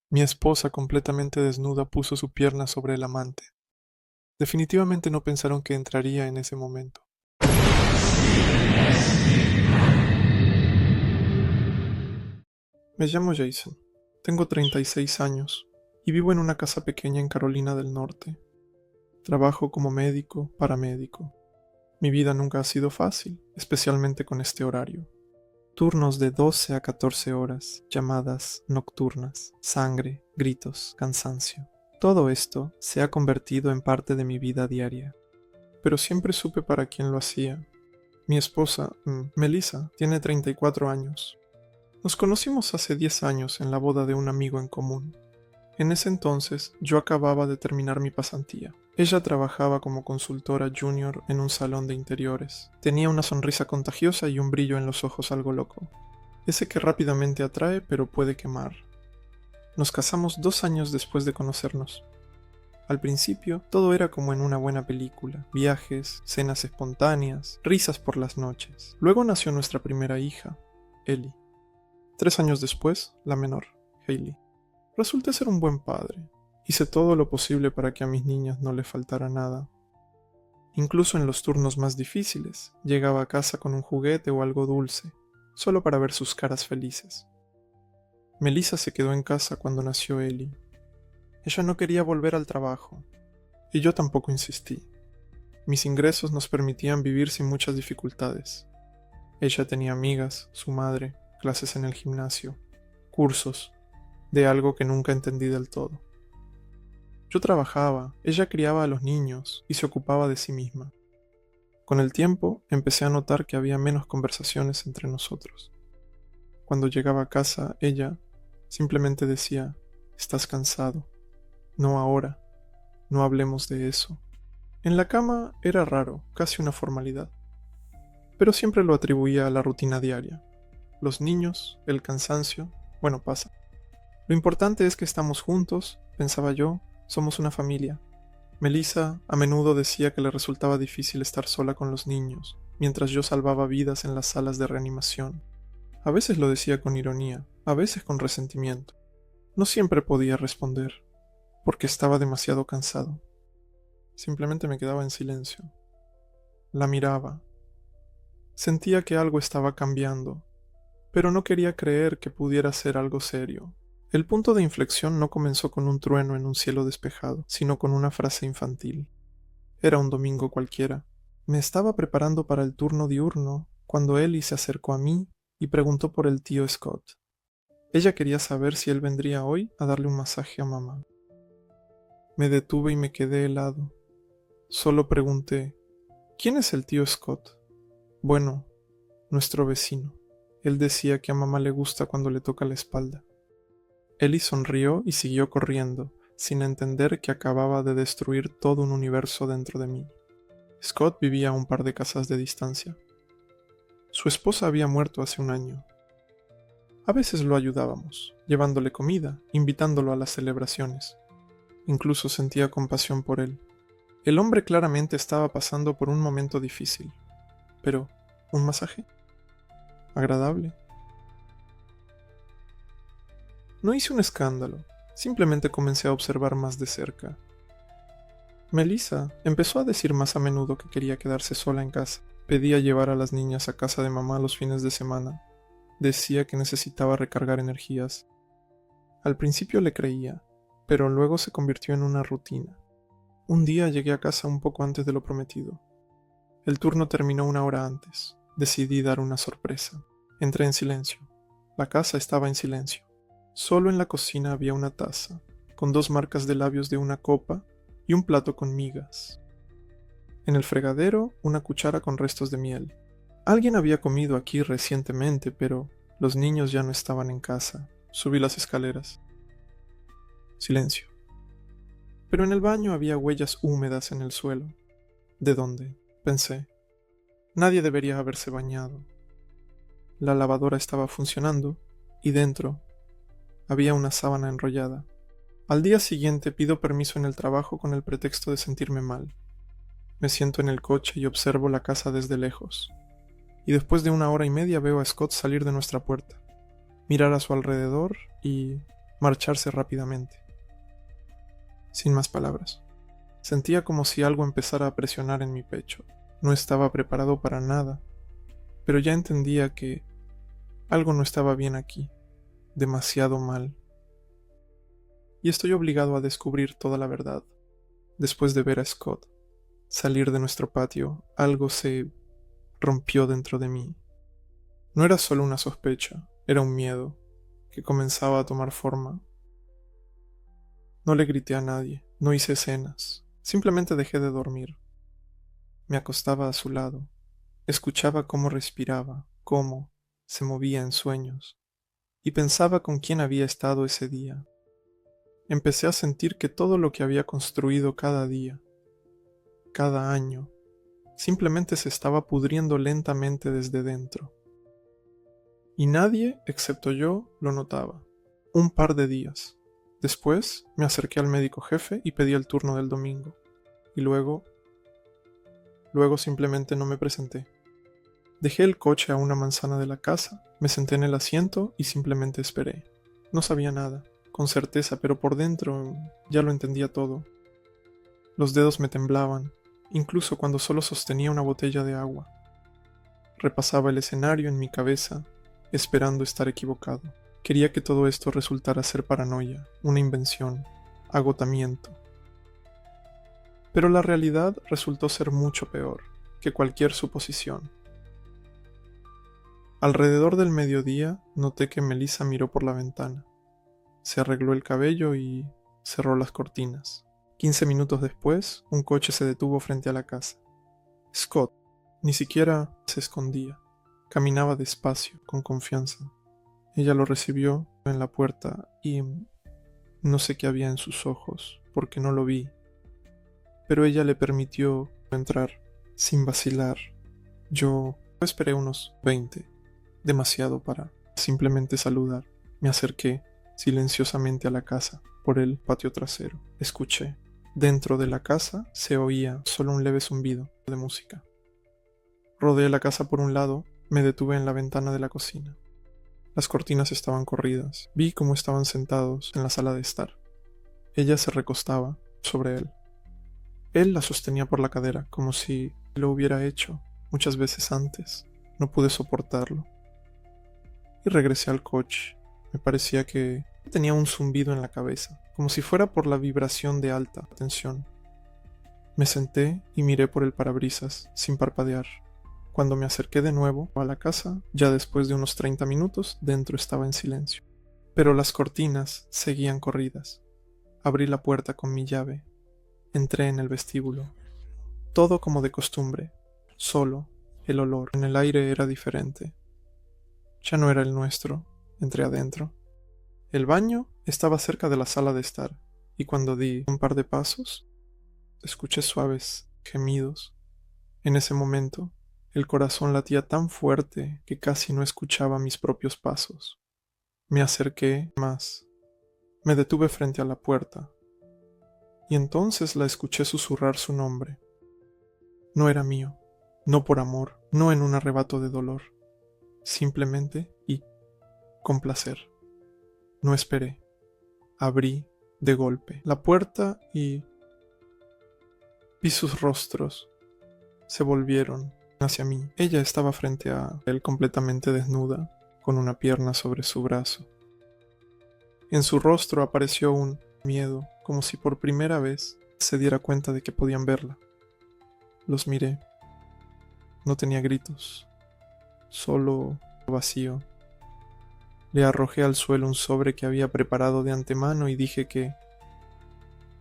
Mi esposa, completamente desnuda, puso su pierna sobre el amante. Definitivamente no pensaron que entraría en ese momento. Me llamo Jason, tengo 36 años y vivo en una casa pequeña en Carolina del Norte. Trabajo como médico, paramédico. Mi vida nunca ha sido fácil, especialmente con este horario. Turnos de 12 a 14 horas, llamadas nocturnas, sangre, gritos, cansancio. Todo esto se ha convertido en parte de mi vida diaria. Pero siempre supe para quién lo hacía. Mi esposa, Melissa, tiene 34 años. Nos conocimos hace 10 años en la boda de un amigo en común. En ese entonces, yo acababa de terminar mi pasantía. Ella trabajaba como consultora junior en un salón de interiores. Tenía una sonrisa contagiosa y un brillo en los ojos algo loco. Ese que rápidamente atrae pero puede quemar. Nos casamos 2 años después de conocernos. Al principio, todo era como en una buena película. Viajes, cenas espontáneas, risas por las noches. Luego nació nuestra primera hija, Ellie. 3 años después, la menor, Hailey. Resulté ser un buen padre. Hice todo lo posible para que a mis niñas no les faltara nada. Incluso en los turnos más difíciles, llegaba a casa con un juguete o algo dulce, solo para ver sus caras felices. Melissa se quedó en casa cuando nació Ellie. Ella no quería volver al trabajo, y yo tampoco insistí. Mis ingresos nos permitían vivir sin muchas dificultades. Ella tenía amigas, su madre, clases en el gimnasio, cursos, de algo que nunca entendí del todo. Yo trabajaba, ella criaba a los niños y se ocupaba de sí misma. Con el tiempo empecé a notar que había menos conversaciones entre nosotros. Cuando llegaba a casa, ella simplemente decía, «Estás cansado. No ahora. No hablemos de eso». En la cama era raro, casi una formalidad. Pero siempre lo atribuía a la rutina diaria. Los niños, el cansancio, bueno, pasa. Lo importante es que estamos juntos, pensaba yo, somos una familia. Melissa a menudo decía que le resultaba difícil estar sola con los niños, mientras yo salvaba vidas en las salas de reanimación. A veces lo decía con ironía, a veces con resentimiento. No siempre podía responder, porque estaba demasiado cansado. Simplemente me quedaba en silencio. La miraba. Sentía que algo estaba cambiando, pero no quería creer que pudiera ser algo serio. El punto de inflexión no comenzó con un trueno en un cielo despejado, sino con una frase infantil. Era un domingo cualquiera. Me estaba preparando para el turno diurno cuando Ellie se acercó a mí y preguntó por el tío Scott. Ella quería saber si él vendría hoy a darle un masaje a mamá. Me detuve y me quedé helado. Solo pregunté, ¿quién es el tío Scott? Bueno, nuestro vecino. Él decía que a mamá le gusta cuando le toca la espalda. Ellie sonrió y siguió corriendo, sin entender que acababa de destruir todo un universo dentro de mí. Scott vivía a un par de casas de distancia. Su esposa había muerto hace un año. A veces lo ayudábamos, llevándole comida, invitándolo a las celebraciones. Incluso sentía compasión por él. El hombre claramente estaba pasando por un momento difícil. Pero, ¿un masaje? ¿Agradable? No hice un escándalo, simplemente comencé a observar más de cerca. Melissa empezó a decir más a menudo que quería quedarse sola en casa. Pedía llevar a las niñas a casa de mamá los fines de semana. Decía que necesitaba recargar energías. Al principio le creía, pero luego se convirtió en una rutina. Un día llegué a casa un poco antes de lo prometido. El turno terminó una hora antes. Decidí dar una sorpresa. Entré en silencio. La casa estaba en silencio. Solo en la cocina había una taza, con 2 marcas de labios de una copa y un plato con migas. En el fregadero, una cuchara con restos de miel. Alguien había comido aquí recientemente, pero los niños ya no estaban en casa. Subí las escaleras. Silencio. Pero en el baño había huellas húmedas en el suelo. ¿De dónde? Pensé. Nadie debería haberse bañado. La lavadora estaba funcionando, y dentro había una sábana enrollada. Al día siguiente pido permiso en el trabajo con el pretexto de sentirme mal. Me siento en el coche y observo la casa desde lejos. Y después de 1 hora y media veo a Scott salir de nuestra puerta, mirar a su alrededor y marcharse rápidamente. Sin más palabras. Sentía como si algo empezara a presionar en mi pecho. No estaba preparado para nada, pero ya entendía que algo no estaba bien aquí, demasiado mal. Y estoy obligado a descubrir toda la verdad. Después de ver a Scott salir de nuestro patio, algo se rompió dentro de mí. No era solo una sospecha, era un miedo que comenzaba a tomar forma. No le grité a nadie, no hice escenas, simplemente dejé de dormir. Me acostaba a su lado, escuchaba cómo respiraba, cómo se movía en sueños, y pensaba con quién había estado ese día. Empecé a sentir que todo lo que había construido cada día, cada año, simplemente se estaba pudriendo lentamente desde dentro. Y nadie, excepto yo, lo notaba. Un par de días. Después me acerqué al médico jefe y pedí el turno del domingo. Y luego simplemente no me presenté. Dejé el coche a una manzana de la casa, me senté en el asiento y simplemente esperé. No sabía nada, con certeza, pero por dentro ya lo entendía todo. Los dedos me temblaban, incluso cuando solo sostenía una botella de agua. Repasaba el escenario en mi cabeza, esperando estar equivocado. Quería que todo esto resultara ser paranoia, una invención, agotamiento. Pero la realidad resultó ser mucho peor que cualquier suposición. Alrededor del mediodía noté que Melissa miró por la ventana. Se arregló el cabello y cerró las cortinas. 15 minutos después, un coche se detuvo frente a la casa. Scott ni siquiera se escondía. Caminaba despacio, con confianza. Ella lo recibió en la puerta y no sé qué había en sus ojos, porque no lo vi. Pero ella le permitió entrar, sin vacilar. Yo esperé unos 20, demasiado para simplemente saludar. Me acerqué silenciosamente a la casa, por el patio trasero. Escuché. Dentro de la casa se oía solo un leve zumbido de música. Rodeé la casa por un lado, me detuve en la ventana de la cocina. Las cortinas estaban corridas. Vi cómo estaban sentados en la sala de estar. Ella se recostaba sobre él. Él la sostenía por la cadera, como si lo hubiera hecho muchas veces antes. No pude soportarlo. Y regresé al coche. Me parecía que tenía un zumbido en la cabeza, como si fuera por la vibración de alta tensión. Me senté y miré por el parabrisas, sin parpadear. Cuando me acerqué de nuevo a la casa, ya después de unos 30 minutos, dentro estaba en silencio. Pero las cortinas seguían corridas. Abrí la puerta con mi llave. Entré en el vestíbulo. Todo como de costumbre. Solo el olor en el aire era diferente. Ya no era el nuestro. Entré adentro. El baño estaba cerca de la sala de estar, y cuando di un par de pasos, escuché suaves gemidos. En ese momento, el corazón latía tan fuerte que casi no escuchaba mis propios pasos. Me acerqué más. Me detuve frente a la puerta, y entonces la escuché susurrar su nombre. No era mío, no por amor, no en un arrebato de dolor, simplemente y con placer. No esperé. Abrí de golpe la puerta y vi sus rostros. Se volvieron hacia mí. Ella estaba frente a él completamente desnuda, con una pierna sobre su brazo. En su rostro apareció un miedo, como si por primera vez se diera cuenta de que podían verla. Los miré. No tenía gritos, solo vacío. Le arrojé al suelo un sobre que había preparado de antemano y dije que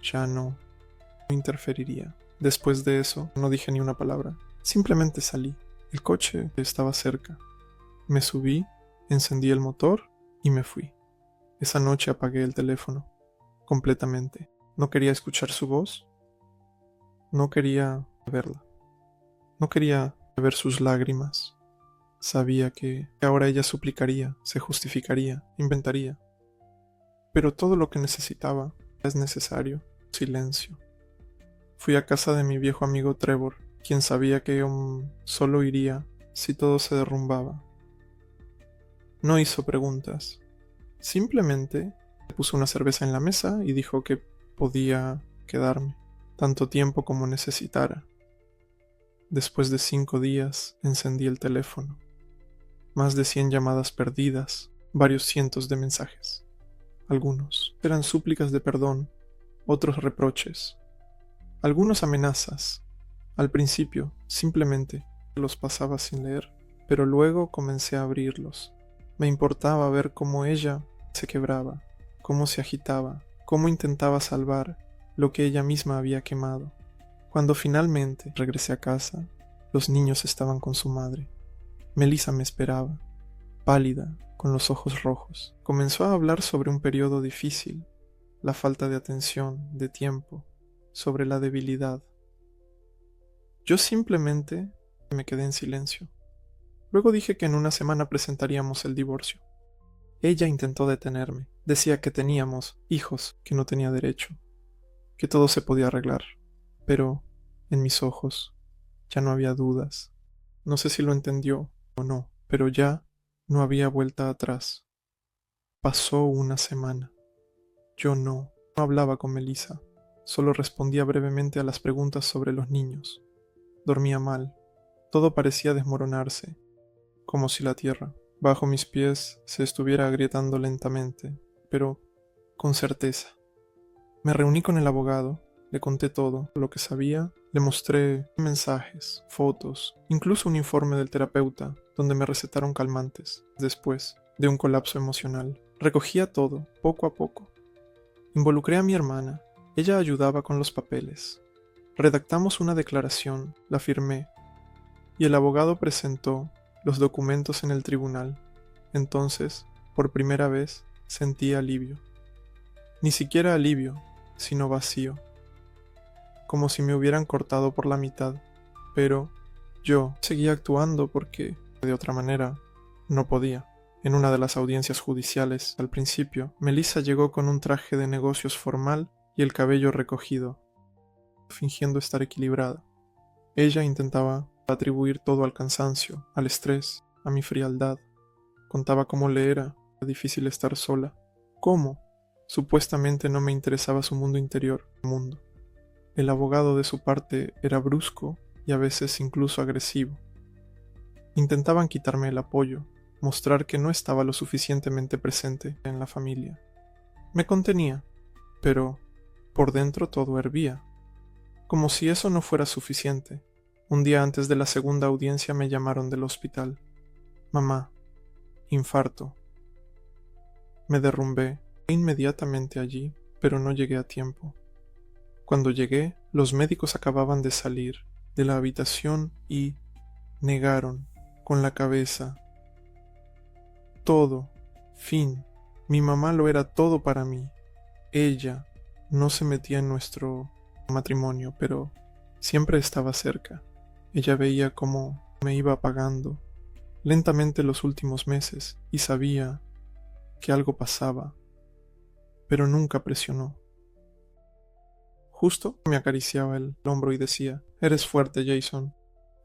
ya no interferiría. Después de eso, no dije ni una palabra. Simplemente salí. El coche estaba cerca. Me subí, encendí el motor y me fui. Esa noche apagué el teléfono, completamente. No quería escuchar su voz. No quería verla. No quería ver sus lágrimas. Sabía que ahora ella suplicaría, se justificaría, inventaría. Pero todo lo que necesitaba es necesario. Silencio. Fui a casa de mi viejo amigo Trevor, quien sabía que yo solo iría si todo se derrumbaba. No hizo preguntas. Simplemente Puso una cerveza en la mesa y dijo que podía quedarme tanto tiempo como necesitara. Después de 5 días encendí el teléfono. Más de 100 llamadas perdidas, varios cientos de mensajes. Algunos eran súplicas de perdón, otros reproches, algunos amenazas. Al principio, simplemente los pasaba sin leer, pero luego comencé a abrirlos. Me importaba ver cómo ella se quebraba, cómo se agitaba, cómo intentaba salvar lo que ella misma había quemado. Cuando finalmente regresé a casa, los niños estaban con su madre. Melissa me esperaba, pálida, con los ojos rojos. Comenzó a hablar sobre un periodo difícil, la falta de atención, de tiempo, sobre la debilidad. Yo simplemente me quedé en silencio. Luego dije que en una semana presentaríamos el divorcio. Ella intentó detenerme. Decía que teníamos hijos, que no tenía derecho, que todo se podía arreglar. Pero, en mis ojos, ya no había dudas. No sé si lo entendió o no, pero ya no había vuelta atrás. Pasó una semana. Yo no hablaba con Melissa. Solo respondía brevemente a las preguntas sobre los niños. Dormía mal. Todo parecía desmoronarse, como si la tierra, bajo mis pies, se estuviera agrietando lentamente, pero con certeza. Me reuní con el abogado, le conté todo lo que sabía, le mostré mensajes, fotos, incluso un informe del terapeuta, donde me recetaron calmantes, después de un colapso emocional. Recogía todo, poco a poco. Involucré a mi hermana, ella ayudaba con los papeles. Redactamos una declaración, la firmé, y el abogado presentó los documentos en el tribunal. Entonces, por primera vez, sentí alivio. Ni siquiera alivio, sino vacío. Como si me hubieran cortado por la mitad. Pero yo seguía actuando porque, de otra manera, no podía. En una de las audiencias judiciales, al principio, Melissa llegó con un traje de negocios formal y el cabello recogido, fingiendo estar equilibrada. Ella intentaba atribuir todo al cansancio, al estrés, a mi frialdad. Contaba cómo le era difícil estar sola. ¿Cómo? Supuestamente no me interesaba su mundo interior, mundo. El abogado de su parte era brusco y a veces incluso agresivo. Intentaban quitarme el apoyo, mostrar que no estaba lo suficientemente presente en la familia. Me contenía, pero por dentro todo hervía. Como si eso no fuera suficiente. Un día antes de la segunda audiencia me llamaron del hospital. Mamá, infarto. Me derrumbé inmediatamente allí, pero no llegué a tiempo. Cuando llegué, los médicos acababan de salir de la habitación y negaron con la cabeza. Todo, fin. Mi mamá lo era todo para mí. Ella no se metía en nuestro matrimonio, pero siempre estaba cerca. Ella veía cómo me iba apagando lentamente los últimos meses y sabía que algo pasaba, pero nunca presionó. Justo me acariciaba el hombro y decía: «Eres fuerte, Jason.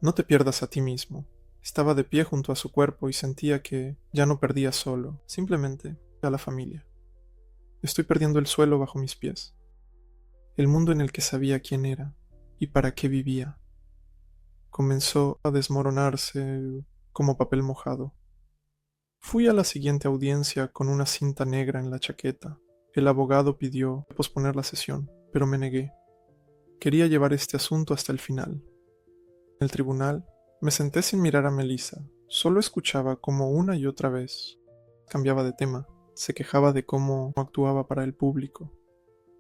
No te pierdas a ti mismo». Estaba de pie junto a su cuerpo y sentía que ya no perdía solo, simplemente a la familia. Estoy perdiendo el suelo bajo mis pies. El mundo en el que sabía quién era y para qué vivía comenzó a desmoronarse como papel mojado. Fui a la siguiente audiencia con una cinta negra en la chaqueta. El abogado pidió posponer la sesión, pero me negué. Quería llevar este asunto hasta el final. En el tribunal, me senté sin mirar a Melissa. Solo escuchaba cómo una y otra vez cambiaba de tema. Se quejaba de cómo actuaba para el público.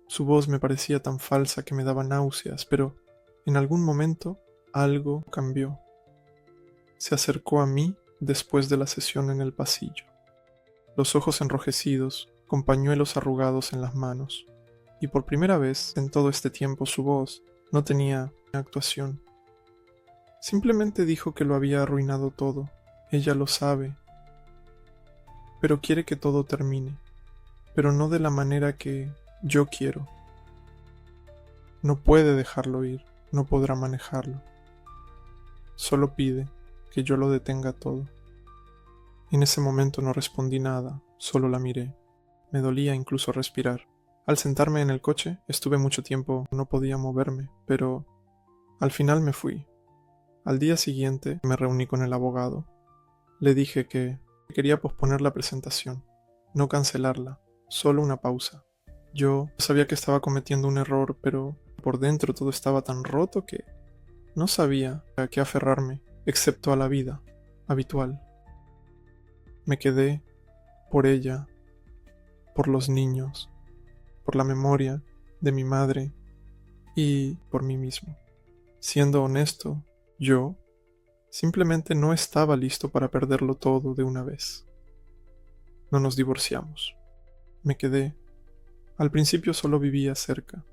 Su voz me parecía tan falsa que me daba náuseas, pero en algún momento algo cambió. Se acercó a mí después de la sesión en el pasillo, los ojos enrojecidos, con pañuelos arrugados en las manos, y por primera vez en todo este tiempo su voz no tenía actuación. Simplemente dijo que lo había arruinado todo. Ella lo sabe, pero quiere que todo termine, pero no de la manera que yo quiero. No puede dejarlo ir, no podrá manejarlo. Solo pide que yo lo detenga todo. En ese momento no respondí nada, solo la miré. me dolía incluso respirar. Al sentarme en el coche, estuve mucho tiempo, no podía moverme, pero al final me fui. Al día siguiente me reuní con el abogado. Le dije que quería posponer la presentación, no cancelarla, solo una pausa. Yo sabía que estaba cometiendo un error, pero por dentro todo estaba tan roto que no sabía a qué aferrarme, excepto a la vida habitual. Me quedé por ella, por los niños, por la memoria de mi madre y por mí mismo. Siendo honesto, yo simplemente no estaba listo para perderlo todo de una vez. No nos divorciamos. Me quedé. Al principio solo vivía cerca,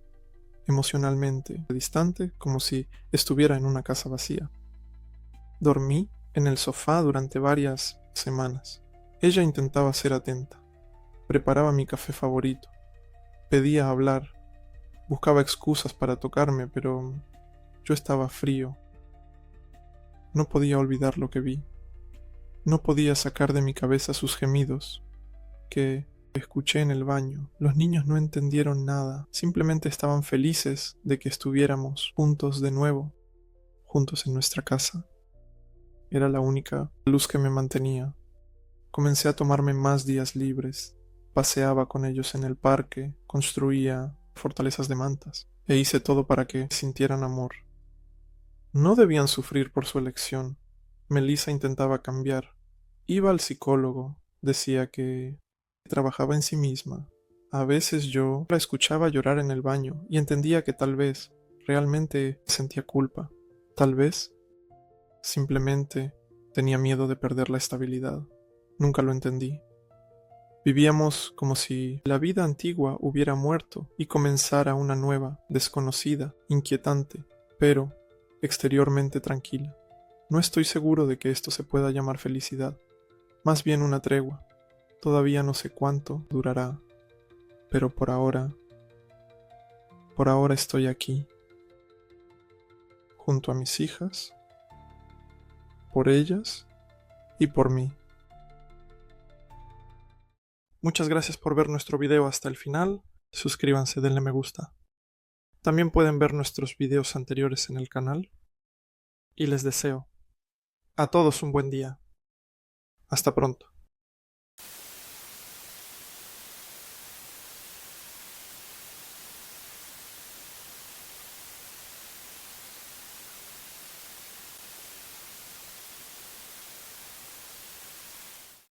emocionalmente distante, como si estuviera en una casa vacía. Dormí en el sofá durante varias semanas. Ella intentaba ser atenta. Preparaba mi café favorito. Pedía hablar. Buscaba excusas para tocarme, pero yo estaba frío. No podía olvidar lo que vi. No podía sacar de mi cabeza sus gemidos, que escuché en el baño. Los niños no entendieron nada, simplemente estaban felices de que estuviéramos juntos de nuevo, juntos en nuestra casa. Era la única luz que me mantenía. Comencé a tomarme más días libres. Paseaba con ellos en el parque, construía fortalezas de mantas, e hice todo para que sintieran amor. No debían sufrir por su elección. Melissa intentaba cambiar. Iba al psicólogo, decía que trabajaba en sí misma. A veces yo la escuchaba llorar en el baño y entendía que tal vez realmente sentía culpa. Tal vez simplemente tenía miedo de perder la estabilidad. Nunca lo entendí. Vivíamos como si la vida antigua hubiera muerto y comenzara una nueva, desconocida, inquietante, pero exteriormente tranquila. No estoy seguro de que esto se pueda llamar felicidad, más bien una tregua. Todavía no sé cuánto durará, pero por ahora estoy aquí, junto a mis hijas, por ellas y por mí. Muchas gracias por ver nuestro video hasta el final. Suscríbanse, denle me gusta. También pueden ver nuestros videos anteriores en el canal. Y les deseo a todos un buen día. Hasta pronto.